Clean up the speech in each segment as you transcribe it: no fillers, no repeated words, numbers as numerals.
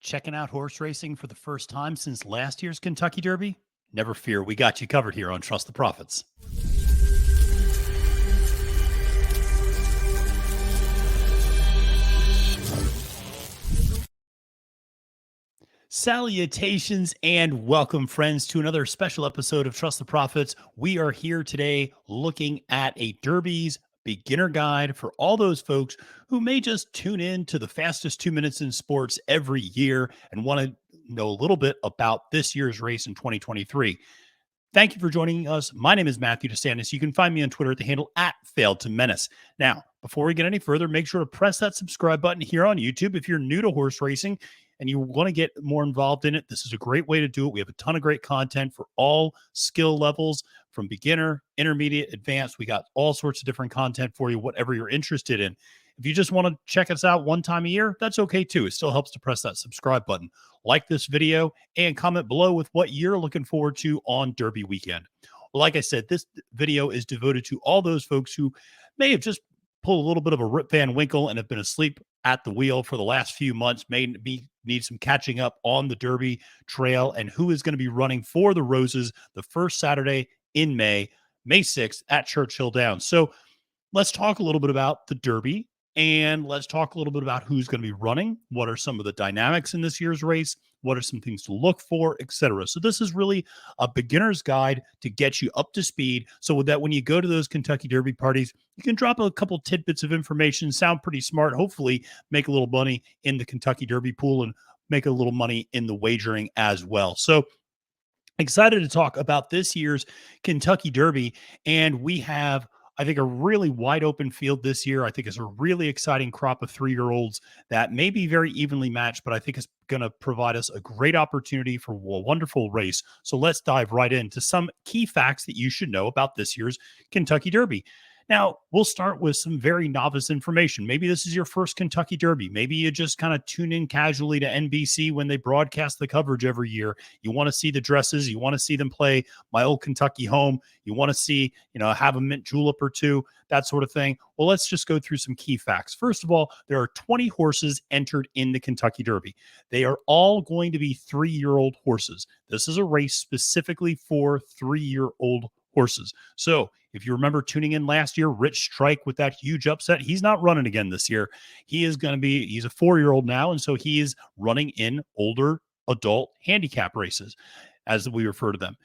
Checking out horse racing for the first time since last year's Kentucky Derby? Never fear, we got you covered here on Trust the Profits. Salutations and welcome, friends, to another special episode of Trust the Profits. We are here today looking at a Derby's beginner guide for all those folks who may just tune in to the fastest 2 minutes in sports every year and want to know a little bit about this year's race in 2023. Thank you for joining us. My name is Matthew DeSantis. You can find me on Twitter at the handle @FailedToMenace. Now, before we get any further, make sure to press that subscribe button here on YouTube. If you're new to horse racing and you want to get more involved in it, this is a great way to do it. We have a ton of great content for all skill levels, from beginner, intermediate, advanced. We got all sorts of different content for you, whatever you're interested in. If you just want to check us out one time a year, that's okay too. It still helps to press that subscribe button. Like this video and comment below with what you're looking forward to on Derby weekend. Well, like I said, this video is devoted to all those folks who may have just pulled a little bit of a Rip Van Winkle and have been asleep at the wheel for the last few months, need some catching up on the Derby trail and who is going to be running for the Roses the first Saturday in May 6th at Churchill Downs. So let's talk a little bit about the Derby. And let's talk a little bit about who's going to be running. What are some of the dynamics in this year's race? What are some things to look for, etc. So this is really a beginner's guide to get you up to speed so that when you go to those Kentucky Derby parties, you can drop a couple tidbits of information, sound pretty smart, hopefully make a little money in the Kentucky Derby pool and make a little money in the wagering as well. So excited to talk about this year's Kentucky Derby. And we have, I think, a really wide open field this year. I think it's a really exciting crop of 3-year-olds that may be very evenly matched, but I think it's going to provide us a great opportunity for a wonderful race. So let's dive right into some key facts that you should know about this year's Kentucky Derby. Now, we'll start with some very novice information. Maybe this is your first Kentucky Derby. Maybe you just kind of tune in casually to NBC when they broadcast the coverage every year. You want to see the dresses. You want to see them play My Old Kentucky Home. You want to see, have a mint julep or two, that sort of thing. Well, let's just go through some key facts. First of all, there are 20 horses entered in the Kentucky Derby. They are all going to be 3-year-old horses. This is a race specifically for 3-year-old horses. So if you remember tuning in last year, Rich Strike with that huge upset, he's not running again this year. He's a 4-year-old now, and so he is running in older adult handicap races, as we refer to them.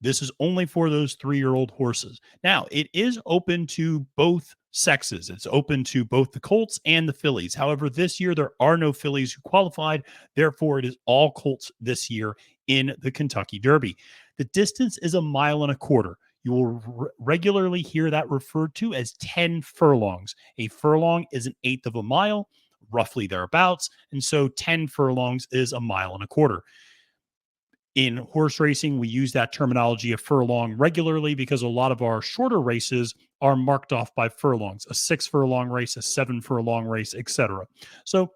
This is only for those 3-year-old horses. Now, it is open to both sexes. It's open to both the colts and the fillies. However, this year there are no fillies who qualified. Therefore, it is all colts this year in the Kentucky Derby. The distance is 1.25 miles. You will regularly hear that referred to as 10 furlongs. A furlong is 1/8 of a mile, roughly thereabouts. And so 10 furlongs is 1.25 miles. In horse racing, we use that terminology of furlong regularly because a lot of our shorter races are marked off by furlongs, a 6-furlong race, a 7-furlong race, etc. So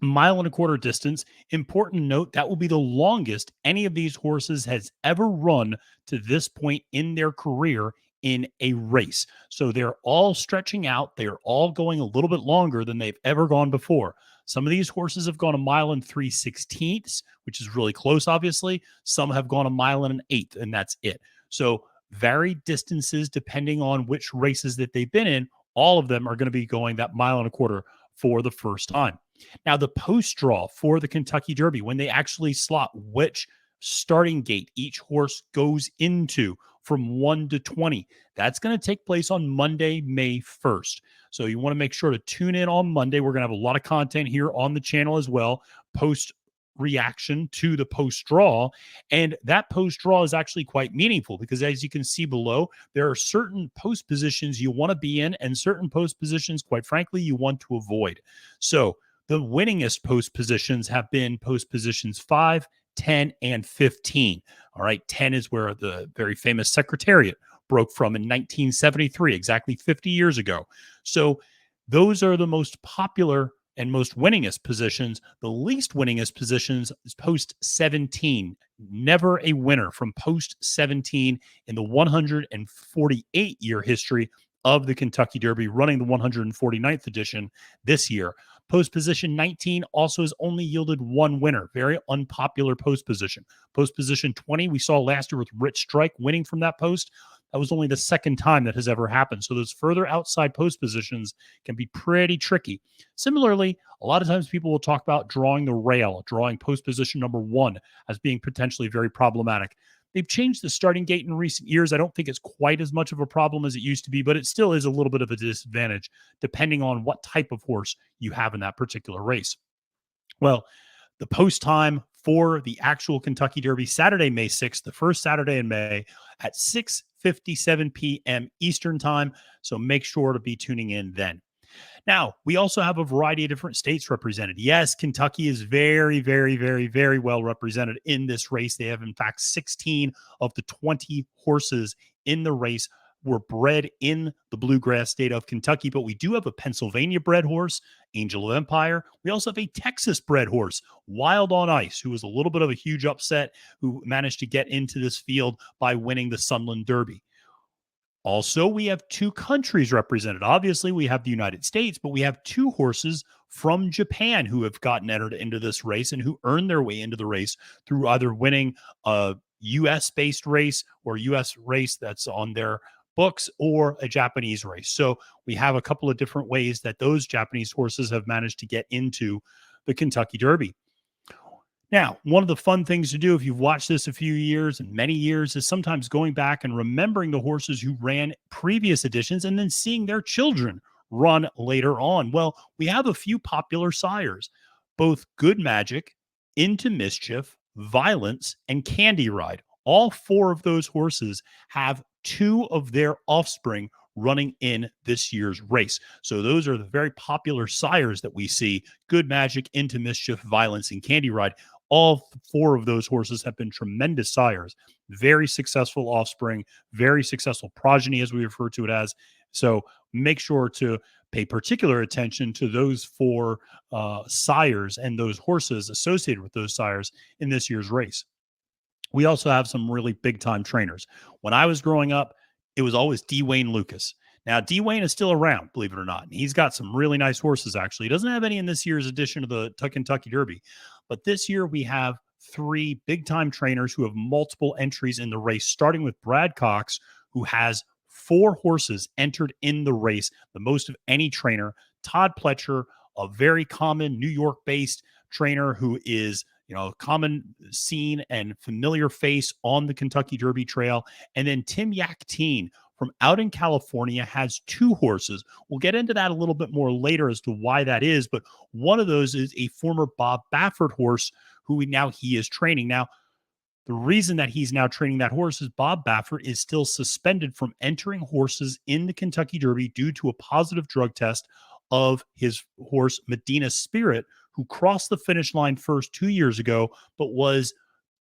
1.25 miles distance. Important note, that will be the longest any of these horses has ever run to this point in their career in a race. So they're all stretching out. They're all going a little bit longer than they've ever gone before. Some of these horses have gone 1 3/16 miles, which is really close, obviously. Some have gone 1 1/8 miles, and that's it. So varied distances depending on which races that they've been in. All of them are going to be going that 1.25 miles for the first time. Now, the post draw for the Kentucky Derby, when they actually slot which starting gate each horse goes into from 1 to 20, that's going to take place on Monday, May 1st. So you want to make sure to tune in on Monday. We're going to have a lot of content here on the channel as well, post reaction to the post draw. And that post draw is actually quite meaningful because, as you can see below, there are certain post positions you want to be in and certain post positions, quite frankly, you want to avoid. So the winningest post positions have been post positions 5, 10, and 15. All right, 10 is where the very famous Secretariat broke from in 1973, exactly 50 years ago. So those are the most popular and most winningest positions. The least winningest positions is post 17. Never a winner from post 17 in the 148-year history of the Kentucky Derby, running the 149th edition this year. Post position 19 also has only yielded one winner. Very unpopular post position. Post position 20, we saw last year with Rich Strike winning from that post. That was only the second time that has ever happened. So those further outside post positions can be pretty tricky. Similarly, a lot of times people will talk about drawing the rail, drawing post position number 1 as being potentially very problematic. They've changed the starting gate in recent years. I don't think it's quite as much of a problem as it used to be, but it still is a little bit of a disadvantage depending on what type of horse you have in that particular race. Well, the post time for the actual Kentucky Derby, Saturday, May 6th, the first Saturday in May at 6:57 p.m. Eastern time. So make sure to be tuning in then. Now, we also have a variety of different states represented. Yes, Kentucky is very, very, very, very well represented in this race. They have, in fact, 16 of the 20 horses in the race were bred in the bluegrass state of Kentucky, but we do have a Pennsylvania bred horse, Angel of Empire. We also have a Texas bred horse, Wild on Ice, who was a little bit of a huge upset, who managed to get into this field by winning the Sunland Derby. Also, we have two countries represented. Obviously, we have the United States, but we have two horses from Japan who have gotten entered into this race and who earned their way into the race through either winning a US based race or US race that's on their books or a Japanese race. So we have a couple of different ways that those Japanese horses have managed to get into the Kentucky Derby. Now, one of the fun things to do if you've watched this a few years and many years is sometimes going back and remembering the horses who ran previous editions and then seeing their children run later on. Well, we have a few popular sires, both Good Magic, Into Mischief, Violence, and Candy Ride. All four of those horses have two of their offspring running in this year's race. So those are the very popular sires that we see: Good Magic, Into Mischief, Violence, and Candy Ride. All four of those horses have been tremendous sires, very successful offspring, very successful progeny, as we refer to it as. So make sure to pay particular attention to those four sires and those horses associated with those sires in this year's race. We also have some really big time trainers. When I was growing up, it was always D. Wayne Lucas. Now, D. Wayne is still around, believe it or not. And he's got some really nice horses, actually. He doesn't have any in this year's edition of the Kentucky Derby. But this year, we have three big time trainers who have multiple entries in the race, starting with Brad Cox, who has four horses entered in the race, the most of any trainer. Todd Pletcher, a very common New York based trainer who is, a common scene and familiar face on the Kentucky Derby trail. And then Tim Yakteen from out in California has two horses. We'll get into that a little bit more later as to why that is, but one of those is a former Bob Baffert horse who he is training. Now, the reason that he's now training that horse is Bob Baffert is still suspended from entering horses in the Kentucky Derby due to a positive drug test of his horse Medina Spirit, who crossed the finish line first 2 years ago, but was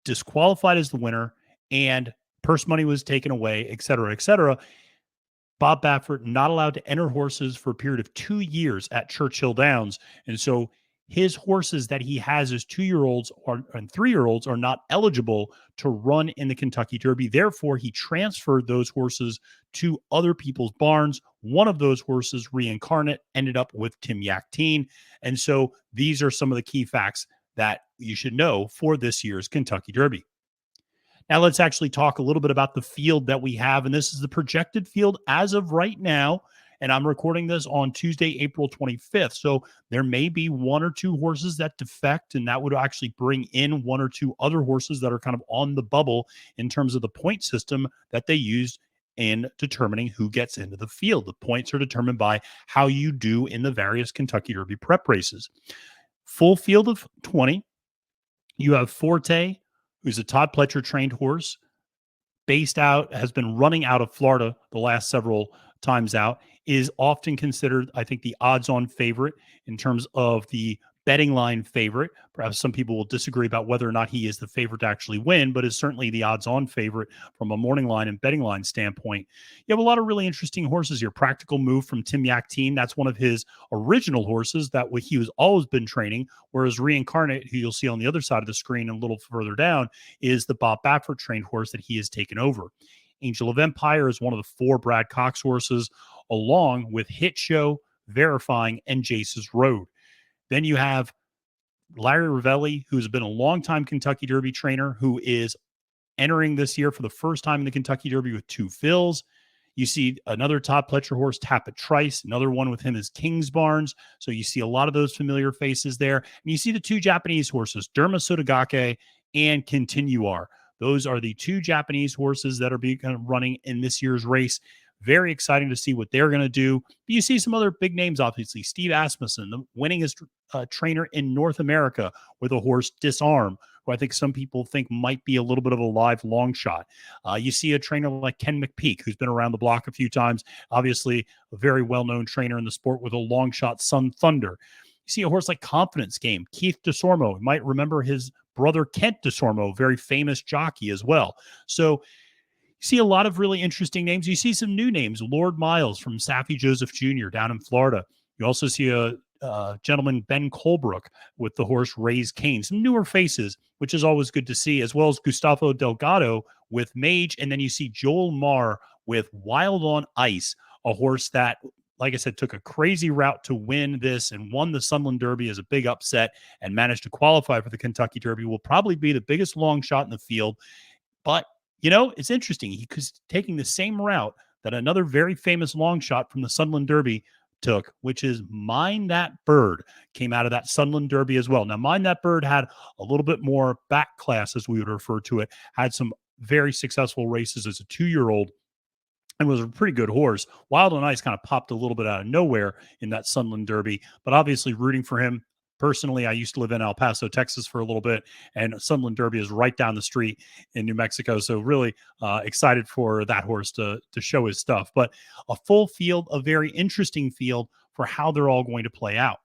disqualified as the winner and purse money was taken away, et cetera, et cetera. Bob Baffert not allowed to enter horses for a period of 2 years at Churchill Downs. And so his horses that he has as 2-year-olds and 3-year-olds are not eligible to run in the Kentucky Derby. Therefore, he transferred those horses to other people's barns. One of those horses, Reincarnate, ended up with Tim Yakteen. And so these are some of the key facts that you should know for this year's Kentucky Derby. Now let's actually talk a little bit about the field that we have. And this is the projected field as of right now. And I'm recording this on Tuesday, April 25th. So there may be one or two horses that defect, and that would actually bring in one or two other horses that are kind of on the bubble in terms of the point system that they used in determining who gets into the field. The points are determined by how you do in the various Kentucky Derby prep races. Full field of 20. You have Forte, who's a Todd Pletcher trained horse, has been running out of Florida the last several times out, is often considered, I think, the odds-on favorite in terms of the betting line favorite. Perhaps some people will disagree about whether or not he is the favorite to actually win, but is certainly the odds-on favorite from a morning line and betting line standpoint. You have a lot of really interesting horses here. Practical Move from Tim Yakteen. That's one of his original horses that he was always been training, whereas Reincarnate, who you'll see on the other side of the screen and a little further down, is the Bob Baffert trained horse that he has taken over. Angel of Empire is one of the four Brad Cox horses, along with Hit Show, Verifying, and Jace's Road. Then you have Larry Ravelli, who's been a longtime Kentucky Derby trainer, who is entering this year for the first time in the Kentucky Derby with 2 fills. You see another Todd Pletcher horse, Tapit Trice. Another one with him is Kings Barnes. So you see a lot of those familiar faces there. And you see the 2 Japanese horses, Derma Sotogake and Continuar. Those are the 2 Japanese horses that are running in this year's race. Very exciting to see what they're going to do. You see some other big names, obviously. Steve Asmussen, the winningest trainer in North America with a horse Disarm, who I think some people think might be a little bit of a live long shot. You see a trainer like Ken McPeak, who's been around the block a few times, obviously a very well-known trainer in the sport with a long shot, Sun Thunder. You see a horse like Confidence Game, Keith DeSormo. You might remember his brother Kent DeSormo, very famous jockey as well. So you see a lot of really interesting names. You see some new names, Lord Miles from Saffie Joseph Jr. down in Florida. You also see a gentleman, Ben Colebrook, with the horse Raised Cane. Some newer faces, which is always good to see, as well as Gustavo Delgado with Mage. And then you see Joel Marr with Wild on Ice, a horse that, like I said, took a crazy route to win this and won the Sunland Derby as a big upset and managed to qualify for the Kentucky Derby. Will probably be the biggest long shot in the field. But it's interesting. He's taking the same route that another very famous long shot from the Sunland Derby took, which is Mind That Bird, came out of that Sunland Derby as well. Now, Mind That Bird had a little bit more back class, as we would refer to it, had some very successful races as a 2-year-old and was a pretty good horse. Wild on Ice kind of popped a little bit out of nowhere in that Sunland Derby, but obviously rooting for him. Personally, I used to live in El Paso, Texas for a little bit, and Sunland Derby is right down the street in New Mexico. So really excited for that horse to show his stuff. But a full field, a very interesting field for how they're all going to play out.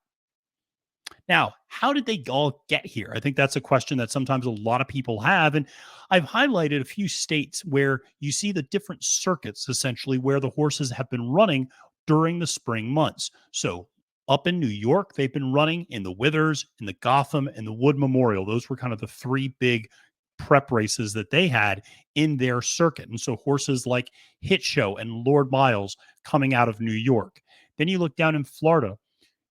Now, how did they all get here? I think that's a question that sometimes a lot of people have. And I've highlighted a few states where you see the different circuits, essentially, where the horses have been running during the spring months. So up in New York, they've been running in the Withers, in the Gotham, and the Wood Memorial. Those were kind of the 3 big prep races that they had in their circuit. And so horses like Hit Show and Lord Miles coming out of New York. Then you look down in Florida,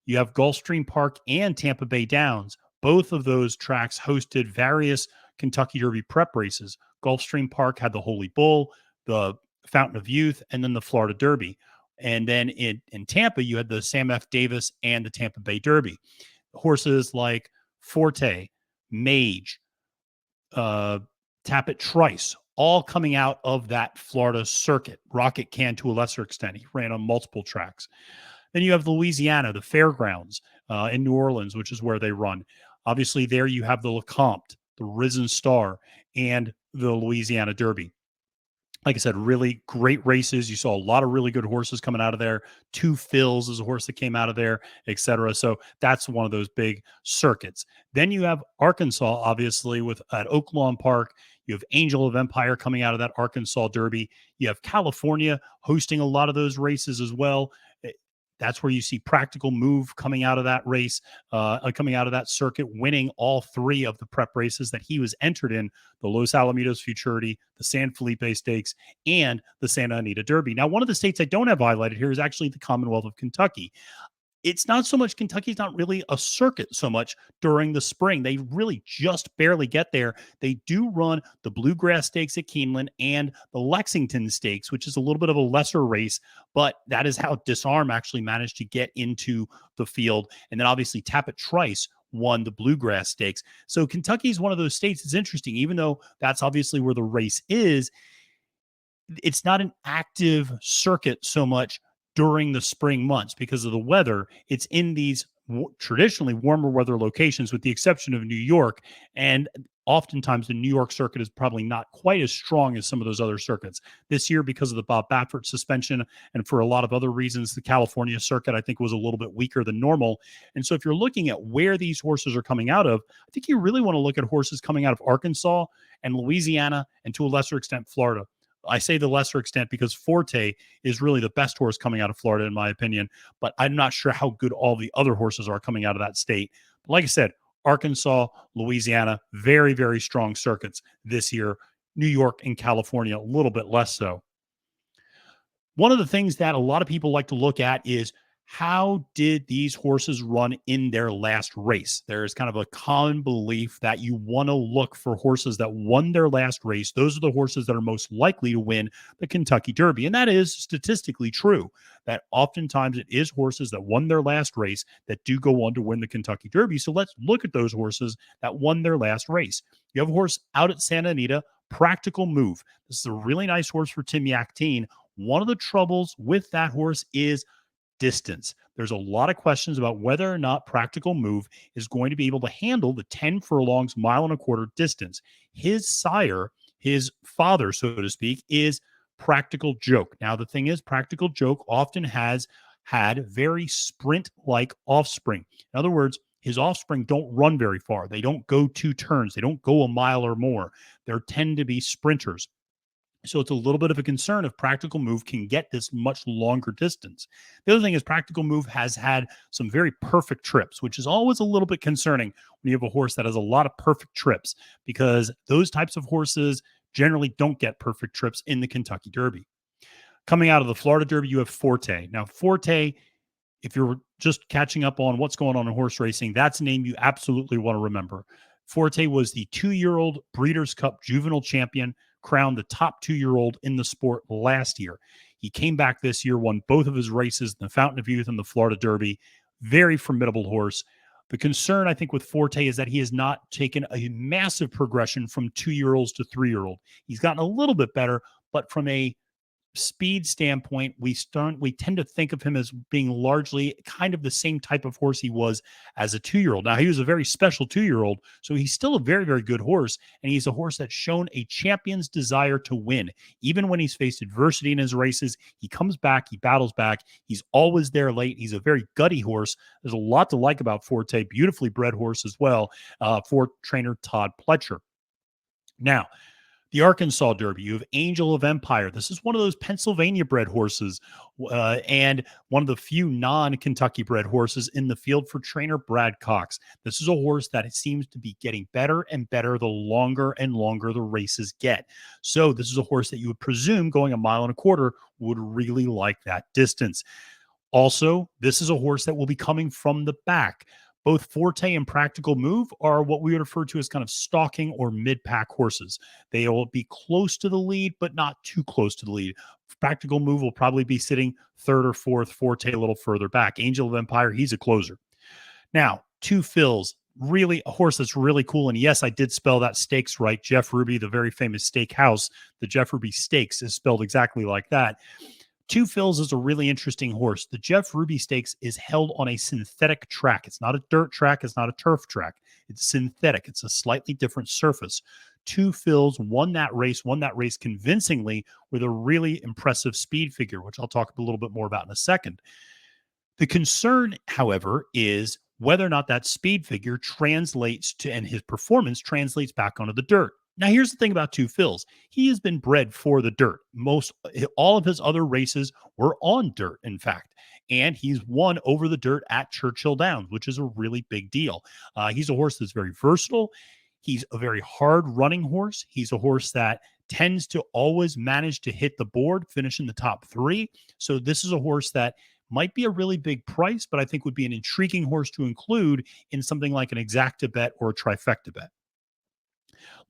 you have Gulfstream Park and Tampa Bay Downs. Both of those tracks hosted various Kentucky Derby prep races. Gulfstream Park had the Holy Bull, the Fountain of Youth, and then the Florida Derby. And then in Tampa, you had the Sam F. Davis and the Tampa Bay Derby. Horses like Forte, Mage, Tapit Trice, all coming out of that Florida circuit. Rocket Can, to a lesser extent, he ran on multiple tracks. Then you have Louisiana, the fairgrounds in New Orleans, which is where they run. Obviously, there you have the Lecomte, the Risen Star, and the Louisiana Derby. Like I said, really great races. You saw a lot of really good horses coming out of there. 2 Fills is a horse that came out of there, etc. So that's one of those big circuits. Then you have Arkansas, obviously, at Oaklawn Park. You have Angel of Empire coming out of that Arkansas Derby. You have California hosting a lot of those races as well. That's where you see Practical Move coming out of that race, coming out of that circuit, winning all 3 of the prep races that he was entered in: the Los Alamitos Futurity, the San Felipe Stakes, and the Santa Anita Derby. Now, one of the states I don't have highlighted here is actually the Commonwealth of Kentucky. It's not so much, Kentucky's not really a circuit so much during the spring. They really just barely get there. They do run the Bluegrass Stakes at Keeneland and the Lexington Stakes, which is a little bit of a lesser race, but that is how Disarm actually managed to get into the field. And then obviously Tapit Trice won the Bluegrass Stakes. So Kentucky is one of those states. It's interesting, even though that's obviously where the race is, it's not an active circuit so much during the spring months because of the weather. It's in these traditionally warmer weather locations, with the exception of New York. And oftentimes the New York circuit is probably not quite as strong as some of those other circuits. This year, because of the Bob Baffert suspension and for a lot of other reasons, the California circuit, I think, was a little bit weaker than normal. And so if you're looking at where these horses are coming out of, I think you really want to look at horses coming out of Arkansas and Louisiana, and to a lesser extent, Florida. I say the lesser extent because Forte is really the best horse coming out of Florida, in my opinion, but I'm not sure how good all the other horses are coming out of that state. But like I said, Arkansas, Louisiana, very, very strong circuits this year. New York and California, a little bit less so. One of the things that a lot of people like to look at is how did these horses run in their last race? There's kind of a common belief that you want to look for horses that won their last race. Those are the horses that are most likely to win the Kentucky Derby. And that is statistically true, that oftentimes it is horses that won their last race that do go on to win the Kentucky Derby. So let's look at those horses that won their last race. You have a horse out at Santa Anita, Practical Move. This is a really nice horse for Tim Yakteen. One of the troubles with that horse is distance. There's a lot of questions about whether or not Practical Move is going to be able to handle the 10 furlongs, mile and a quarter distance. His sire, his father, so to speak, is Practical Joke. Now, the thing is, Practical Joke often has had very sprint like offspring. In other words, his offspring don't run very far. They don't go 2 turns. They don't go a mile or more. They tend to be sprinters. So it's a little bit of a concern if Practical Move can get this much longer distance. The other thing is Practical Move has had some very perfect trips, which is always a little bit concerning when you have a horse that has a lot of perfect trips, because those types of horses generally don't get perfect trips in the Kentucky Derby. Coming out of the Florida Derby, you have Forte. Now, Forte, if you're just catching up on what's going on in horse racing, that's a name you absolutely want to remember. Forte was the 2-year-old Breeders' Cup juvenile champion, crowned the top 2-year-old in the sport last year. He came back this year, won both of his races, the Fountain of Youth and the Florida Derby. Very formidable horse. The concern, I think, with Forte is that he has not taken a massive progression from 2-year-olds to 3-year-old. He's gotten a little bit better, but from a speed standpoint, we tend to think of him as being largely kind of the same type of horse he was as a 2-year-old. Now, he was a very special 2-year-old, so he's still a very, very good horse, and he's a horse that's shown a champion's desire to win. Even when he's faced adversity in his races, he comes back, he battles back, he's always there late. He's a very gutty horse. There's a lot to like about Forte, beautifully bred horse as well, for trainer Todd Pletcher. Now, the Arkansas Derby, you have Angel of Empire. This is one of those Pennsylvania bred horses, and one of the few non-Kentucky bred horses in the field for trainer Brad Cox. This is a horse that seems to be getting better and better the longer and longer the races get. So this is a horse that you would presume going a mile and a quarter would really like that distance. Also, this is a horse that will be coming from the back. Both Forte and Practical Move are what we would refer to as kind of stalking or mid-pack horses. They will be close to the lead, but not too close to the lead. Practical Move will probably be sitting third or fourth, Forte a little further back. Angel of Empire, he's a closer. Now, Two Phils, really a horse that's really cool. And yes, I did spell that stakes right. Jeff Ruby, the very famous steakhouse, the Jeff Ruby Stakes is spelled exactly like that. Two Phils is a really interesting horse. The Jeff Ruby Stakes is held on a synthetic track. It's not a dirt track. It's not a turf track. It's synthetic. It's a slightly different surface. Two Phils won that race convincingly with a really impressive speed figure, which I'll talk a little bit more about in a second. The concern, however, is whether or not that speed figure translates to, and his performance translates back onto the dirt. Now, here's the thing about Two Phils. He has been bred for the dirt. All of his other races were on dirt, in fact. And he's won over the dirt at Churchill Downs, which is a really big deal. He's a horse that's very versatile. He's a very hard running horse. He's a horse that tends to always manage to hit the board, finish in the top 3. So this is a horse that might be a really big price, but I think would be an intriguing horse to include in something like an exacta bet or a trifecta bet.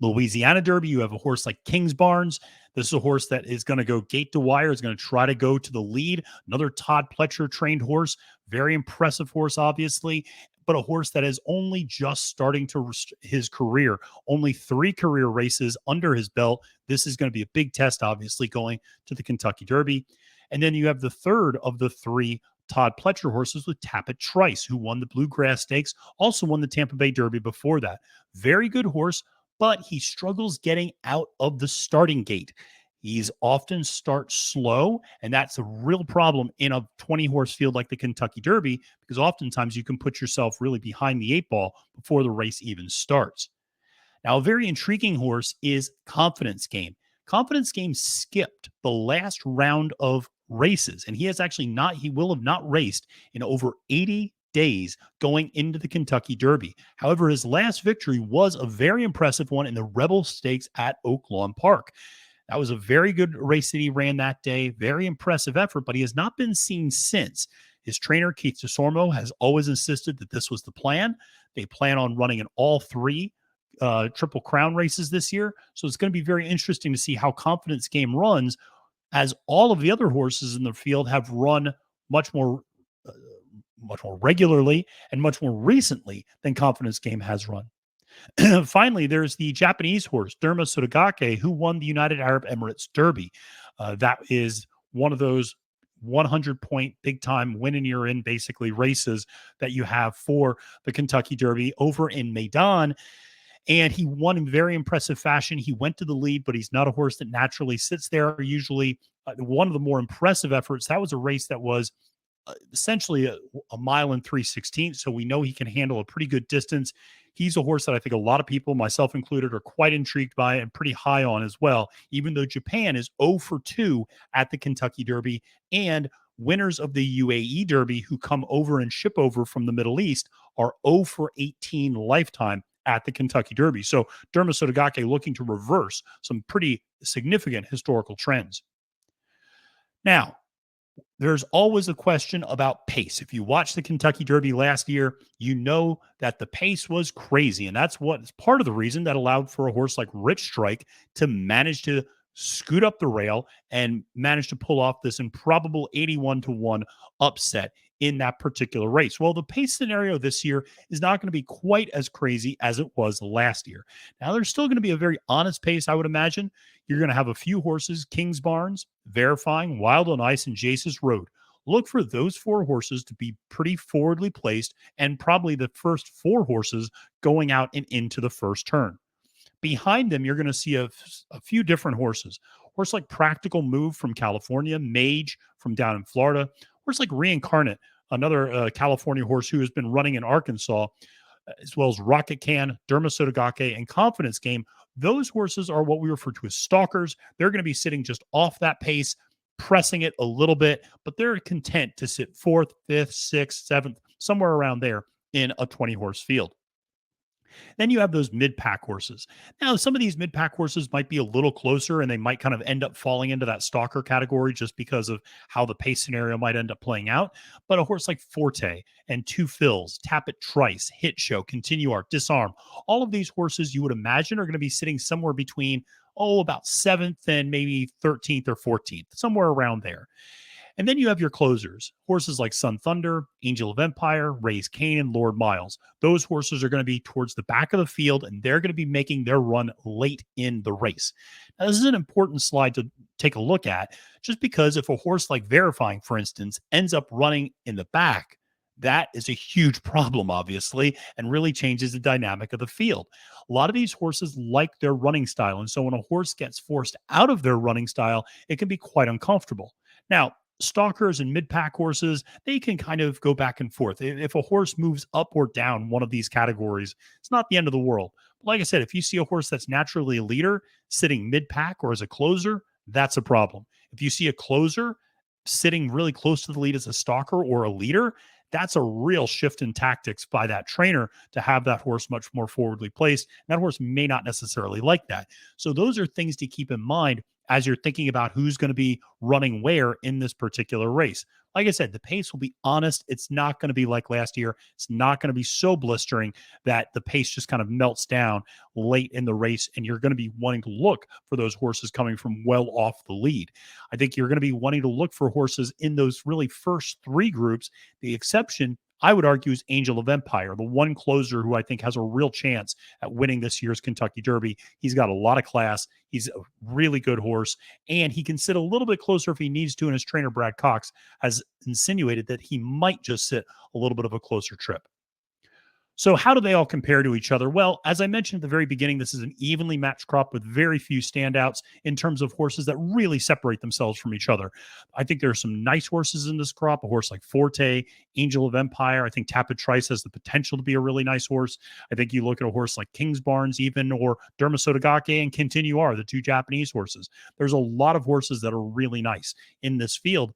Louisiana Derby, you have a horse like Kingsbarns. This is a horse that is going to go gate to wire, is going to try to go to the lead. Another Todd Pletcher trained horse, very impressive horse, obviously, but a horse that is only just starting to his career, only 3 career races under his belt. This is going to be a big test, obviously, going to the Kentucky Derby. And then you have the third of the 3 Todd Pletcher horses with Tappet Trice, who won the Bluegrass Stakes, also won the Tampa Bay Derby before that. Very good horse, but he struggles getting out of the starting gate. He's often starts slow, and that's a real problem in a 20-horse field like the Kentucky Derby, because oftentimes you can put yourself really behind the 8 ball before the race even starts. Now, a very intriguing horse is Confidence Game. Confidence Game skipped the last round of races, and he will have not raced in over 80 days going into the Kentucky Derby. However, his last victory was a very impressive one in the Rebel Stakes at Oaklawn Park. That was a very good race that he ran that day. Very impressive effort, but he has not been seen since. His trainer, Keith DeSormo, has always insisted that this was the plan. They plan on running in all three Triple Crown races this year. So it's going to be very interesting to see how Confidence Game runs, as all of the other horses in the field have run much more uh, much more regularly and much more recently than Confidence Game has run. Finally, there's the Japanese horse, Derma Sotogake, who won the United Arab Emirates Derby. That is one of those 100-point big time win and you're in basically races that you have for the Kentucky Derby over in Maidan. And he won in very impressive fashion. He went to the lead, but he's not a horse that naturally sits there. Usually, one of the more impressive efforts, that was a race that was essentially a mile and 3/16. So we know he can handle a pretty good distance. He's a horse that I think a lot of people, myself included, are quite intrigued by and pretty high on as well, even though Japan is 0 for 2 at the Kentucky Derby. And winners of the UAE Derby who come over and ship over from the Middle East are 0 for 18 lifetime at the Kentucky Derby. So Derma Sotogake looking to reverse some pretty significant historical trends. Now, there's always a question about pace. If you watched the Kentucky Derby last year, you know that the pace was crazy. And that's what is part of the reason that allowed for a horse like Rich Strike to manage to scoot up the rail and manage to pull off this improbable 81-1 upset in that particular race. Well, the pace scenario this year is not going to be quite as crazy as it was last year. Now, there's still going to be a very honest pace, I would imagine. You're going to have a few horses, Kingsbarns, Verifying, Wild on Ice, and Jace's Road. Look for those four horses to be pretty forwardly placed and probably the first four horses going out and into the first turn. Behind them, you're going to see a few different horses. Horse like Practical Move from California, Mage from down in Florida, horse like Reincarnate, another California horse who has been running in Arkansas, as well as Rocket Can, Derma Sotogake, and Confidence Game. Those horses are what we refer to as stalkers. They're going to be sitting just off that pace, pressing it a little bit, but they're content to sit fourth, fifth, sixth, seventh, somewhere around there in a 20-horse field. Then you have those mid-pack horses. Now, some of these mid-pack horses might be a little closer and they might kind of end up falling into that stalker category just because of how the pace scenario might end up playing out. But a horse like Forte and Two Fills, Tap It Trice, Hit Show, Continue Art, Disarm, all of these horses you would imagine are going to be sitting somewhere between, about 7th and maybe 13th or 14th, somewhere around there. And then you have your closers, horses like Sun Thunder, Angel of Empire, Raise Cane, and Lord Miles. Those horses are going to be towards the back of the field, and they're going to be making their run late in the race. Now, this is an important slide to take a look at, just because if a horse like Verifying, for instance, ends up running in the back, that is a huge problem, obviously, and really changes the dynamic of the field. A lot of these horses like their running style, and so when a horse gets forced out of their running style, it can be quite uncomfortable. Now, stalkers and mid-pack horses, they can kind of go back and forth. If a horse moves up or down one of these categories, it's not the end of the world. But like I said, if you see a horse that's naturally a leader sitting mid-pack or as a closer, that's a problem. If you see a closer sitting really close to the lead as a stalker or a leader, that's a real shift in tactics by that trainer to have that horse much more forwardly placed. And that horse may not necessarily like that. So those are things to keep in mind as you're thinking about who's going to be running where in this particular race. Like I said, the pace will be honest. It's not going to be like last year. It's not going to be so blistering that the pace just kind of melts down late in the race, and you're going to be wanting to look for those horses coming from well off the lead. I think you're going to be wanting to look for horses in those really first three groups. The exception, I would argue, is Angel of Empire, the one closer who I think has a real chance at winning this year's Kentucky Derby. He's got a lot of class. He's a really good horse, and he can sit a little bit closer if he needs to. And his trainer, Brad Cox, has insinuated that he might just sit a little bit of a closer trip. So how do they all compare to each other? Well, as I mentioned at the very beginning, this is an evenly matched crop with very few standouts in terms of horses that really separate themselves from each other. I think there are some nice horses in this crop, a horse like Forte, Angel of Empire. I think Tapit Trice has the potential to be a really nice horse. I think you look at a horse like Kingsbarns even, or Derma Sotogake and Continue Are, the two Japanese horses. There's a lot of horses that are really nice in this field.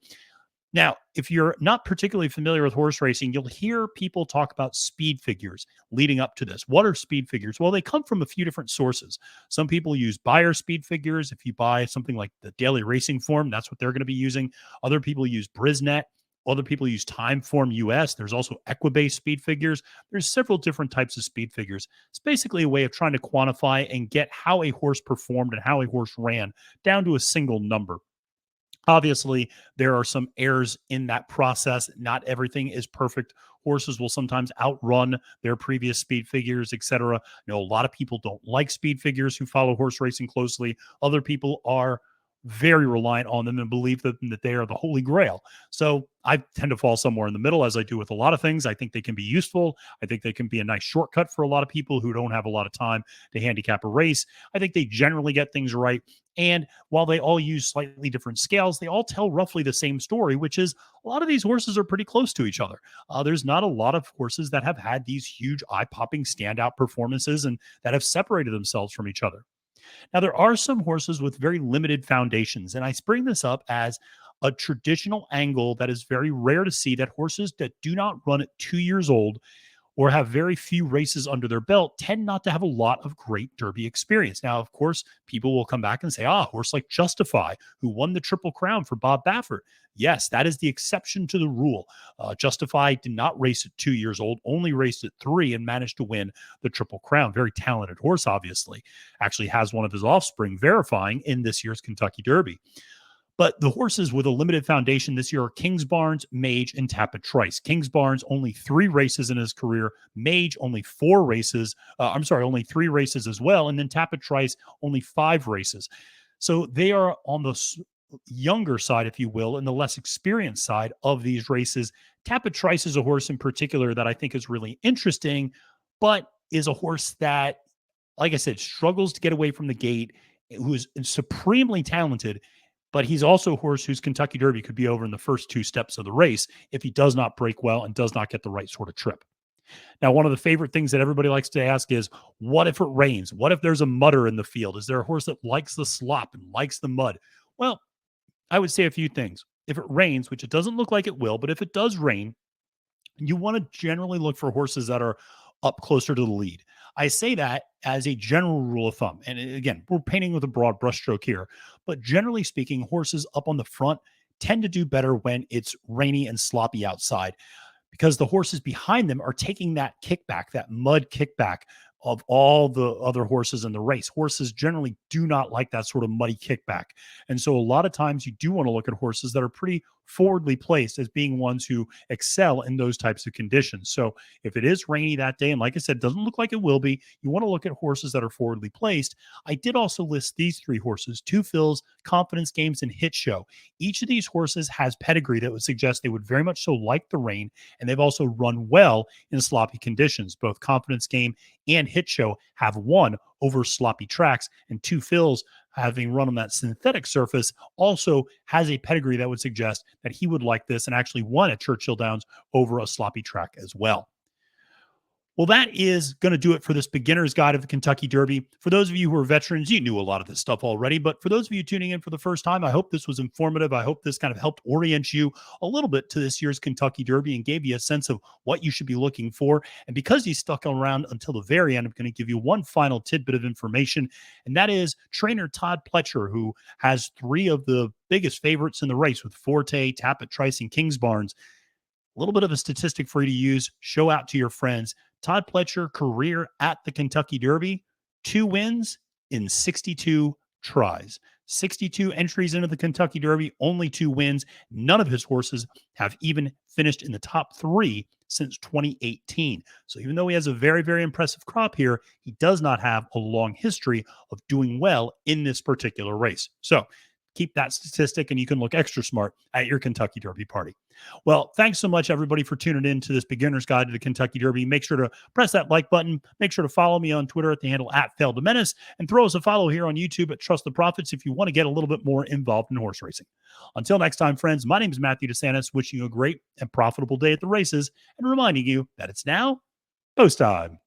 Now, if you're not particularly familiar with horse racing, you'll hear people talk about speed figures leading up to this. What are speed figures? Well, they come from a few different sources. Some people use buyer speed figures. If you buy something like the Daily Racing Form, that's what they're going to be using. Other people use Brisnet. Other people use Timeform US. There's also Equibase speed figures. There's several different types of speed figures. It's basically a way of trying to quantify and get how a horse performed and how a horse ran down to a single number. Obviously, there are some errors in that process. Not everything is perfect. Horses will sometimes outrun their previous speed figures, etc. A lot of people don't like speed figures who follow horse racing closely. Other people are very reliant on them and believe that they are the holy grail. So I tend to fall somewhere in the middle, as I do with a lot of things. I think they can be useful. I think they can be a nice shortcut for a lot of people who don't have a lot of time to handicap a race. I think they generally get things right. And while they all use slightly different scales, they all tell roughly the same story, which is a lot of these horses are pretty close to each other. There's not a lot of horses that have had these huge eye-popping standout performances and that have separated themselves from each other. Now, there are some horses with very limited foundations, and I bring this up as a traditional angle that is very rare to see, that horses that do not run at 2 years old or have very few races under their belt tend not to have a lot of great Derby experience. Now, of course, people will come back and say, a horse like Justify, who won the Triple Crown for Bob Baffert. Yes, that is the exception to the rule. Justify did not race at 2 years old, only raced at 3 and managed to win the Triple Crown. Very talented horse, obviously. Actually has one of his offspring verifying in this year's Kentucky Derby. But the horses with a limited foundation this year are Kingsbarns, Mage, and Tapit Trice. Kingsbarns, only 3 races in his career. Mage, only 4 races. Only 3 races as well. And then Tapit Trice, only 5 races. So they are on the younger side, if you will, and the less experienced side of these races. Tapit Trice is a horse in particular that I think is really interesting, but is a horse that, like I said, struggles to get away from the gate, who is supremely talented. But he's also a horse whose Kentucky Derby could be over in the first 2 steps of the race if he does not break well and does not get the right sort of trip. Now, one of the favorite things that everybody likes to ask is, what if it rains? What if there's a mudder in the field? Is there a horse that likes the slop and likes the mud? Well, I would say a few things. If it rains, which it doesn't look like it will, but if it does rain, you want to generally look for horses that are up closer to the lead. I say that as a general rule of thumb. And again, we're painting with a broad brushstroke here, but generally speaking, horses up on the front tend to do better when it's rainy and sloppy outside, because the horses behind them are taking that kickback, that mud kickback of all the other horses in the race. Horses generally do not like that sort of muddy kickback. And so a lot of times you do want to look at horses that are pretty forwardly placed as being ones who excel in those types of conditions. So if it is rainy that day, and like I said, doesn't look like it will be, you want to look at horses that are forwardly placed. I did also list these 3 horses: Two Fills, Confidence Games, and Hit Show. Each of these horses has pedigree that would suggest they would very much so like the rain, and they've also run well in sloppy conditions. Both Confidence Game and Hit Show have won over sloppy tracks, and Two Fills, having run on that synthetic surface, also has a pedigree that would suggest that he would like this, and actually won at Churchill Downs over a sloppy track as well. Well, that is going to do it for this beginner's guide of the Kentucky Derby. For those of you who are veterans, you knew a lot of this stuff already. But for those of you tuning in for the first time, I hope this was informative. I hope this kind of helped orient you a little bit to this year's Kentucky Derby and gave you a sense of what you should be looking for. And because you stuck around until the very end, I'm going to give you one final tidbit of information. And that is trainer Todd Pletcher, who has 3 of the biggest favorites in the race with Forte, Tapit Trice, and Kingsbarns. A little bit of a statistic for you to use, show out to your friends. Todd Pletcher, career at the Kentucky Derby, 2 wins in 62 tries. 62 entries into the Kentucky Derby, only 2 wins. None of his horses have even finished in the top 3 since 2018. So even though he has a very, very impressive crop here, he does not have a long history of doing well in this particular race. So keep that statistic, and you can look extra smart at your Kentucky Derby party. Well, thanks so much, everybody, for tuning in to this beginner's guide to the Kentucky Derby. Make sure to press that like button. Make sure to follow me on Twitter at the handle @FailDeMenace, and throw us a follow here on YouTube at Trust the Profits if you want to get a little bit more involved in horse racing. Until next time, friends, my name is Matthew DeSantis, wishing you a great and profitable day at the races, and reminding you that it's now post time.